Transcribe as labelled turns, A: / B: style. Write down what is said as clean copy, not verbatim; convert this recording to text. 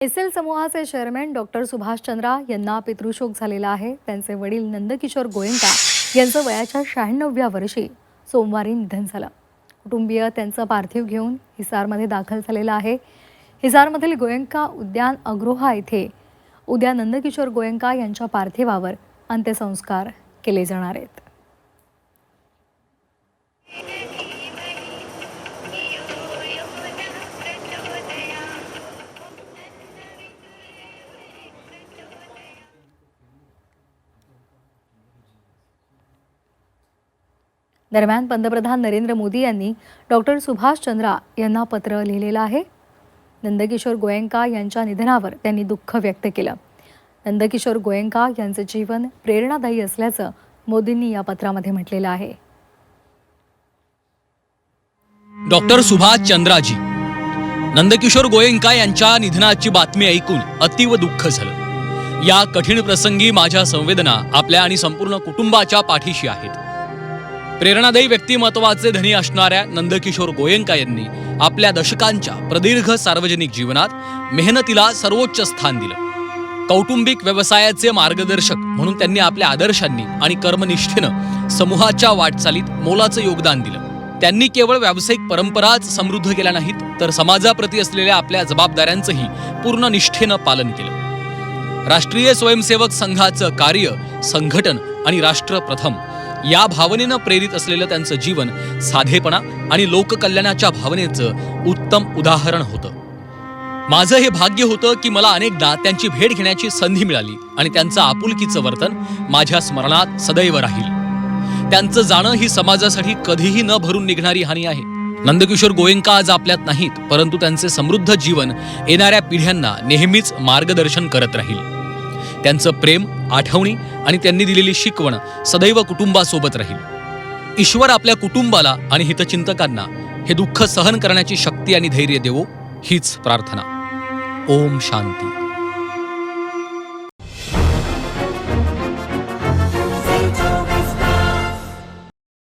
A: SL समूहाचे chairman doctor Subhash Chandra यांना पितृशोक झालेला आहे। त्यांचे वडील नंदकिशोर गोयंका यांचं वयाच्या 96व्या वर्षी सोमवारी निधन झालं। कुटुंबीय त्यांचं पार्थिव घेऊन हिसारमध्ये दाखल झालेलं आहे। हिसारमधील गोयंका उद्यान अग्रोहा येथे उद्या नंदकिशोर गोयंका यांच्या पार्थिवावर अंत्यसंस्कार केले जाणार आहेत। दरम्यान पंतप्रधान नरेंद्र मोदी यांनी डॉक्टर सुभाष चंद्रा यांना पत्र लिहिलेलं आहे। नंदकिशोर गोयंका यांच्या निधनावर त्यांनी दुःख व्यक्त केलं। नंदकिशोर गोयंका यांचे जीवन प्रेरणादायी असल्याचं मोदींनी या पत्रामध्ये म्हटलेलं आहे।
B: डॉक्टर सुभाष चंद्राजी नंदकिशोर गोयंका यांच्या निधनाची बातमी ऐकून अतीव दुःख झालं। या कठीण प्रसंगी माझ्या संवेदना आपल्या आणि संपूर्ण कुटुंबाच्या पाठीशी आहेत। प्रेरणादायी व्यक्तिमत्वाचे धनी असणाऱ्या नंदकिशोर गोयंका यांनी आपल्या दशकांच्या प्रदीर्घ सार्वजनिक जीवनात मेहनतीला सर्वोच्च स्थान दिलं। कौटुंबिक व्यवसायाचे मार्गदर्शक म्हणून त्यांनी आपल्या आदर्शांनी आणि कर्मनिष्ठेनं समूहाच्या वाटचालीत मोलाचं योगदान दिलं। त्यांनी केवळ व्यावसायिक परंपराच समृद्ध केल्या नाहीत, तर समाजाप्रती असलेल्या आपल्या जबाबदाऱ्यांचंही पूर्ण निष्ठेनं पालन केलं। राष्ट्रीय स्वयंसेवक संघाचं कार्य, संघटन आणि राष्ट्र प्रथम या भावनेनं प्रेरित असलेलं त्यांचं जीवन साधेपणा आणि लोककल्याणाच्या भावनेचं उत्तम उदाहरण होतं। माझं हे भाग्य होतं की मला अनेकदा त्यांची भेट घेण्याची संधी मिळाली आणि त्यांचं आपुलकीचं वर्तन माझ्या स्मरणात सदैव राहील। त्यांचं जाणं ही समाजासाठी कधीही न भरून निघणारी हानी आहे। नंदकिशोर गोयंका आज आपल्यात नाहीत, परंतु त्यांचे समृद्ध जीवन येणाऱ्या पिढ्यांना नेहमीच मार्गदर्शन करत राहील। त्यांचं प्रेम, आठवणी आणि त्यांनी दिलेली शिकवण सदैव कुटुंबासोबत राहील। ईश्वर आपल्या कुटुंबाला आणि हितचिंतकांना हे दुःख सहन करण्याची शक्ती आणि धैर्य देवो, हीच प्रार्थना। ओम शांती।